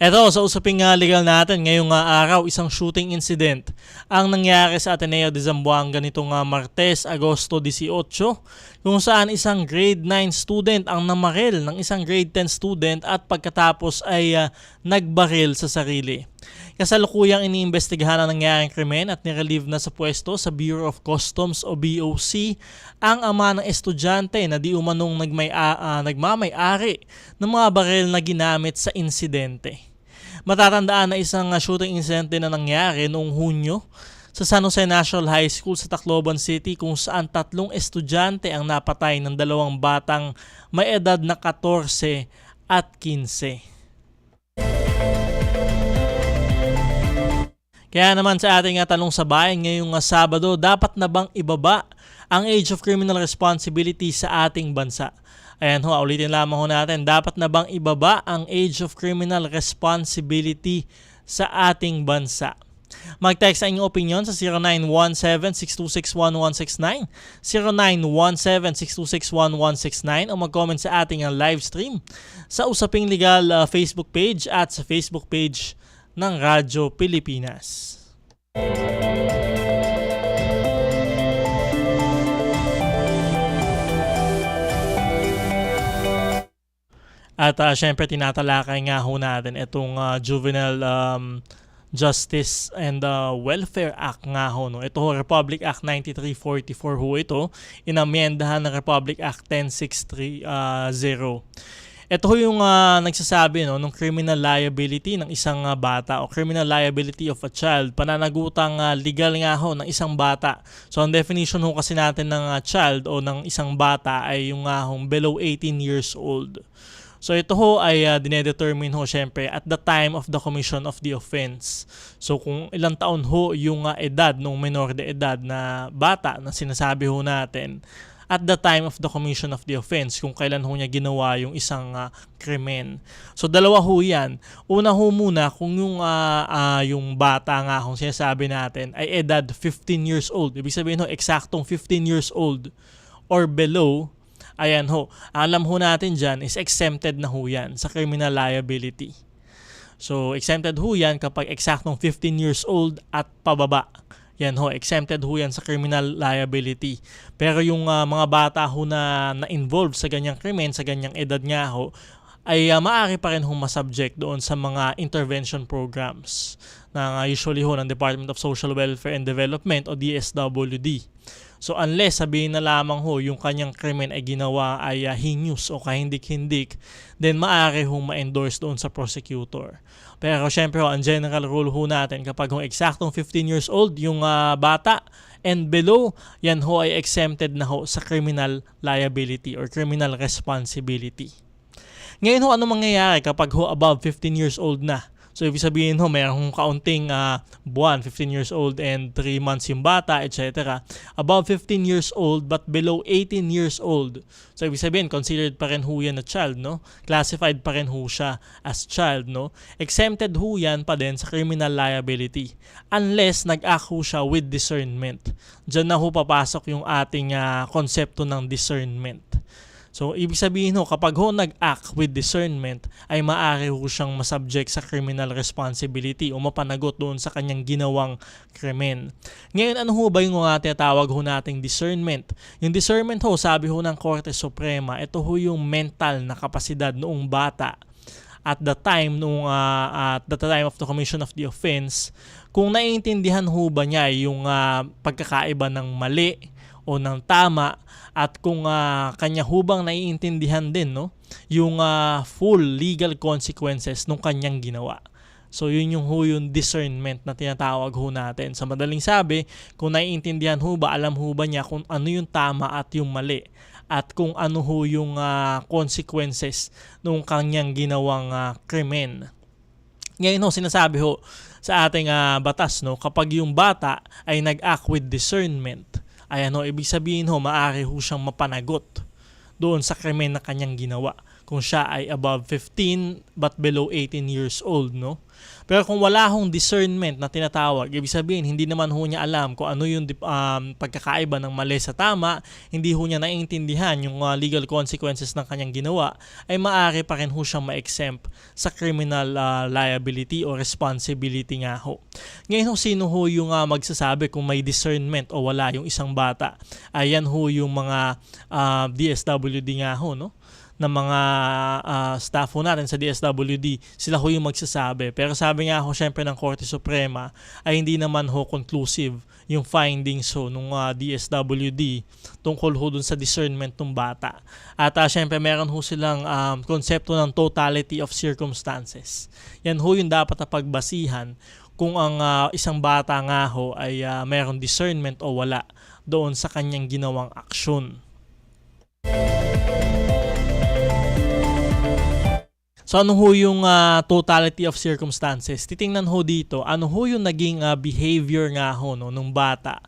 Eto, sa usaping legal natin, ngayong araw, isang shooting incident ang nangyari sa Ateneo de Zamboanga nitong Martes, Agosto 18, kung saan isang grade 9 student ang namaril ng isang grade 10 student at pagkatapos ay nagbaril sa sarili. Kasalukuyang iniimbestigahan ang nangyaring krimen at nirelieve na sa pwesto sa Bureau of Customs o BOC ang ama ng estudyante na di umanong nagmamay-ari ng mga baril na ginamit sa insidente. Matatandaan na isang shooting incident din na nangyari noong Hunyo sa San Jose National High School sa Tacloban City kung saan 3 estudyante ang napatay ng 2 batang may edad na 14 at 15. Kaya naman sa ating tanong sa bayan ngayong Sabado, dapat na bang ibaba ang age of criminal responsibility sa ating bansa? Ayan ho, ulitin lamang ho natin, dapat na bang ibaba ang age of criminal responsibility sa ating bansa? Mag-text sa inyong opinion sa 0917-626-1169, 0917-626-1169 o mag-comment sa ating live stream sa Usaping Legal Facebook page at sa Facebook page ng Radyo Pilipinas. At syempre tinatalakay nga ho natin itong Juvenile Justice and Welfare Act nga ho. No? Ito ho, Republic Act 9344 ho ito. Inamyendahan ng Republic Act 10630. Ito ho yung nagsasabi ng criminal liability ng isang bata o criminal liability of a child. Pananagutang legal nga ho ng isang bata. So ang definition ho kasi natin ng child o ng isang bata ay yung below 18 years old. So ito ho ay dinedetermine ho syempre at the time of the commission of the offense. So kung ilang taon ho yung edad ng menor de edad na bata na sinasabi ho natin at the time of the commission of the offense, kung kailan ho niya ginawa yung isang krimen. So dalawa ho yan. Una ho muna kung yung bata nga kung sinasabi natin ay edad 15 years old. Ibig sabihin ho eksaktong 15 years old or below. Ayan ho, alam ho natin dyan is exempted na ho yan sa criminal liability. So exempted ho yan kapag eksaktong 15 years old at pababa. Yan ho, exempted ho yan sa criminal liability. Pero yung mga bata ho na involved sa ganyang krimen, sa ganyang edad nga ho, ay maaari pa rin ho masubject doon sa mga intervention programs na usually ho ng Department of Social Welfare and Development o DSWD. So unless sabihin na lamang ho yung kanyang krimen ay ginawa ay heinous o kahindik-hindik, then maaari ho ma-endorse doon sa prosecutor. Pero syempre ho, ang general rule ho natin kapag ho eksaktong 15 years old yung bata and below, yan ho ay exempted na ho sa criminal liability or criminal responsibility. Ngayon ho, ano mangyayari kapag ho above 15 years old na? So, ibig sabihin ho, mayroong kaunting buwan, 15 years old and 3 months yung bata, etc. Above 15 years old but below 18 years old. So, ibig sabihin, considered pa rin ho yan na child, no? Classified pa rin ho siya as child, no? Exempted ho yan pa din sa criminal liability. Unless nag-act ho siya with discernment. Diyan na ho papasok yung ating konsepto ng discernment. So, ibig sabihin ho, kapag ho nag-act with discernment, ay maaari ho siyang masubject sa criminal responsibility o mapanagot doon sa kanyang ginawang krimen. Ngayon, ano ho ba yung tinatawag ho nating discernment? Yung discernment ho, sabi ho ng Korte Suprema, ito ho yung mental na kapasidad noong bata at the time of the commission of the offense, kung naiintindihan ho ba niya yung pagkakaiba ng mali o ng tama at kung kanya hubang naiintindihan din yung full legal consequences ng kanyang ginawa. So yun yung discernment na tinatawag ho natin. Sa madaling sabi, kung naiintindihan ho ba, alam ho ba niya kung ano yung tama at yung mali at kung ano ho yung consequences ng kanyang ginawang krimen. Ngayon ho, sinasabi ho sa ating batas, kapag yung bata ay nag-act with discernment, ayan ho, ibig sabihin ho, maaari ho siyang mapanagot doon sa krimen na kanyang ginawa. kung siya ay above 15 but below 18 years old, no? Pero kung wala hong discernment na tinatawag, ibig sabihin, hindi naman ho niya alam kung ano yung pagkakaiba ng mali sa tama, hindi ho niya naiintindihan yung legal consequences ng kanyang ginawa, ay maaari pa rin ho siyang ma-exempt sa criminal liability o responsibility nga ho. Ngayon ho, sino ho yung magsasabi kung may discernment o wala yung isang bata? Ayan ho yung mga DSWD nga ho, no? Ng mga staff ho natin sa DSWD, sila ho yung magsasabi. Pero sabi nga ho syempre ng Korte Suprema ay hindi naman ho conclusive yung findings ho nung DSWD tungkol ho dun sa discernment ng bata. At syempre meron ho silang konsepto ng totality of circumstances. Yan ho yung dapat na pagbasihan kung ang isang bata nga ho ay meron discernment o wala doon sa kanyang ginawang aksyon. So ano ho yung totality of circumstances? Titingnan ho dito, ano ho yung naging behavior nga ho no, nung bata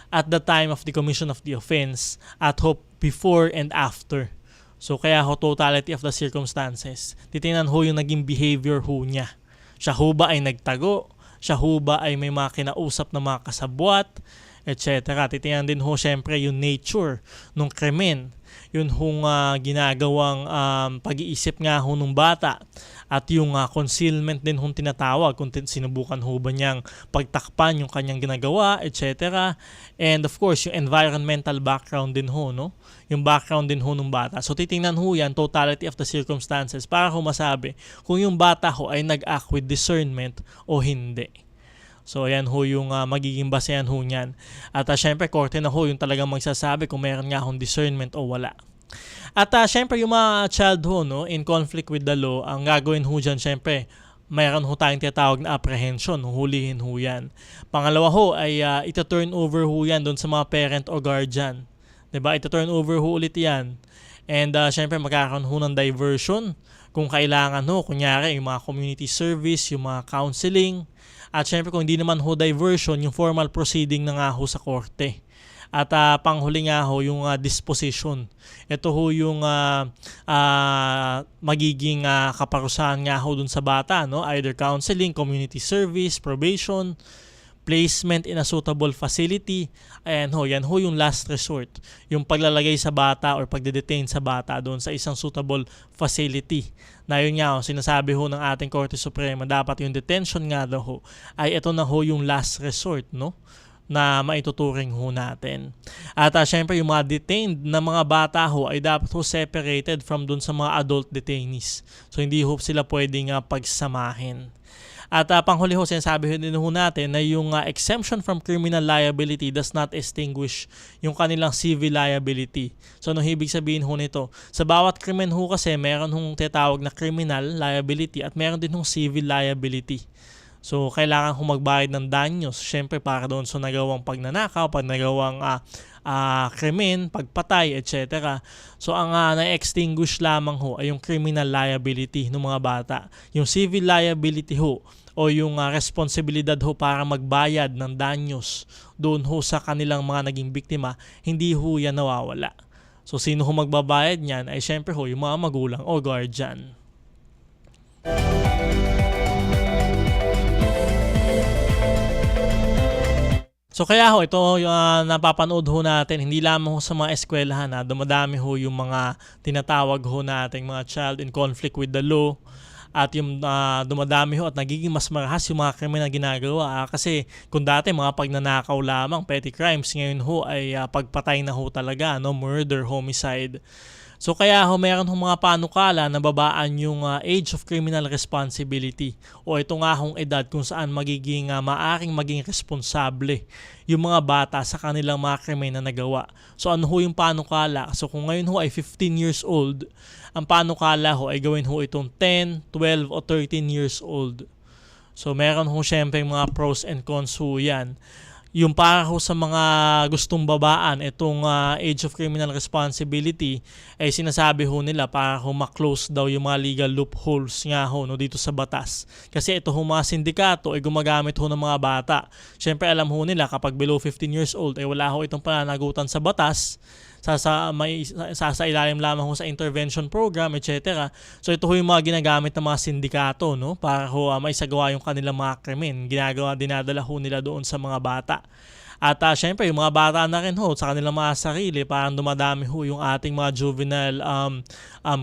at the time of the commission of the offense at ho before and after. So kaya ho totality of the circumstances. Titingnan ho yung naging behavior ho niya. Siya ho ba ay nagtago? Siya ho ba ay may mga kinausap na mga kasabwat? Etc. Titingnan din ho syempre yung nature ng krimen. Yun hong ginagawang pag-iisip nga ho nung bata at yung concealment din hong tinatawag kung sinubukan ho ba niyang pagtakpan yung kanyang ginagawa, etc. And of course, yung environmental background din ho, no? Yung background din ho nung bata. So titingnan ho yan, totality of the circumstances para ho masabi kung yung bata ho ay nag-act with discernment o hindi. So ayan ho yung magiging basehan ho niyan. At syempre korte na ho yung talagang magsasabi kung meron nga hong discernment o wala. At syempre yung mga child ho no, in conflict with the law, ang gagawin ho dyan syempre, mayroon ho tayong tinatawag na apprehension, hulihin ho yan. Pangalawa ho ay ita-turn over ho yan doon sa mga parent o guardian. Diba? Ita-turn over ho ulit yan. And syempre magkakaroon ho ng diversion kung kailangan ho, kunyari yung mga community service, yung mga counseling. At syempre kung hindi naman ho diversion, yung formal proceeding na nga ho sa korte. At panghuli nga ho yung disposition. Ito ho yung magiging kaparusahan nga ho dun sa bata, no? Either counseling, community service, probation, placement in a suitable facility. Ayan ho, yan ho yung last resort. Yung paglalagay sa bata or pagde-detain sa bata doon sa isang suitable facility. Na yun nga ho, sinasabi ho ng ating Korte Suprema, dapat yung detention nga daw ho, ay ito na ho yung last resort, no? Na maituturing ho natin. At syempre yung mga detained na mga bata ho ay dapat ho separated from dun sa mga adult detainees. So hindi ho sila pwedeng pagsamahin. At panghuli ho, sinasabi din ho natin na yung exemption from criminal liability does not extinguish yung kanilang civil liability. So ano ibig sabihin ho nito? Sa bawat krimen ho kasi meron hong tinatawag na criminal liability at meron din hong civil liability. So kailangan ho magbayad ng danyos, syempre para doon sa nagawang pagnanakaw, pag nagawang krimen, pagpatay, etc. So ang na-extinguish lamang ho ay yung criminal liability ng mga bata. Yung civil liability ho o yung responsibilidad ho para magbayad ng danyos doon ho sa kanilang mga naging biktima, hindi ho yan nawawala. So sino ho magbabayad niyan ay syempre ho yung mga magulang o guardian. So kaya ho, ito napapanood ho natin, hindi lamang ho sa mga eskwelahan, dumadami ho yung mga tinatawag ho nating mga child in conflict with the law. At yung dumadami ho at nagiging mas marahas yung mga krimen na ginagawa. Kasi kung dati mga pagnanakaw lamang, petty crimes, ngayon ho ay pagpatay na ho talaga, no? Murder, homicide. So kaya ho meron hong mga panukala na babaan yung age of criminal responsibility o ito nga hong edad kung saan magiging maaring maging responsable yung mga bata sa kanilang mga krimen na nagawa. So ano ho yung panukala? So kung ngayon ho ay 15 years old, ang panukala ho ay gawin ho itong 10, 12 o 13 years old. So meron ho syempre mga pros and cons ho yan. Yung para ho sa mga gustong babaan itong age of criminal responsibility ay sinasabi ho nila para ho ma-close daw yung mga legal loopholes nga ho no, dito sa batas. Kasi ito ho mga sindikato ay gumagamit ho ng mga bata. Siyempre alam ho nila kapag below 15 years old ay wala ho itong pananagutan sa batas. sasailalim lamang ho sa intervention program, etc. So ito ho yung mga ginagamit ng mga sindikato, no, para ho maisagawa yung kanilang mga krimen. Dinadala ho nila doon sa mga bata. At syempre, yung mga bata na rin ho, sa kanilang mga sarili, parang dumadami ho yung ating mga juvenile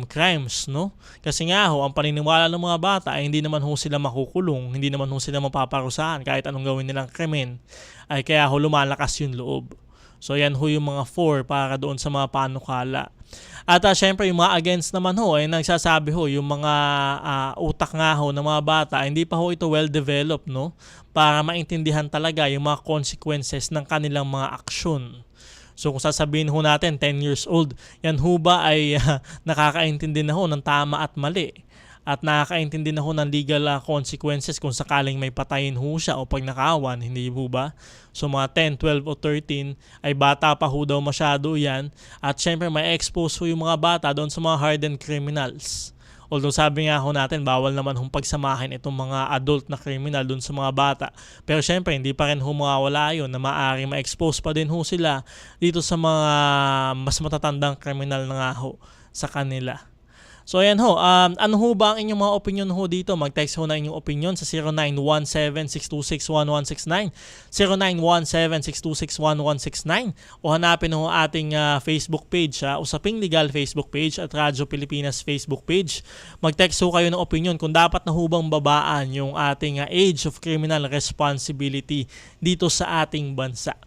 crimes, no? Kasi nga ho, ang paniniwala ng mga bata ay hindi naman ho sila makukulong, hindi naman ho sila mapaparusahan kahit anong gawin nilang krimen, ay kaya ho lumalakas yung loob. So yan ho yung mga 4 para doon sa mga panukala. At syempre yung mga against naman ho ay nagsasabi ho yung mga utak nga ho ng mga bata hindi pa ho ito well developed, no, para maintindihan talaga yung mga consequences ng kanilang mga aksyon. So kung sasabihin ho natin 10 years old, yan ho ba ay nakakaintindi na ho ng tama at mali? At nakakaintindi na ho ng legal consequences kung sakaling may patayin ho siya o pag nakawan, hindi ho ba? So mga 10, 12 o 13 ay bata pa ho daw masyado yan. At syempre may expose ho yung mga bata doon sa mga hardened criminals. Although sabi nga ho natin, bawal naman hong pagsamahin itong mga adult na criminal doon sa mga bata. Pero syempre, hindi pa rin ho mawawala yun na maaaring ma-expose pa din ho sila dito sa mga mas matatandang criminal na nga ho sa kanila. So ayan ho, ano ho ba ang inyong mga opinion ho dito? Mag-text ho na inyong opinion sa 0917-626-1169, 0917-626-1169 o hanapin ho ating Facebook page, Usaping Legal Facebook page at Radyo Pilipinas Facebook page. Mag-text ho kayo ng opinion kung dapat na ho bang babaan yung ating age of criminal responsibility dito sa ating bansa.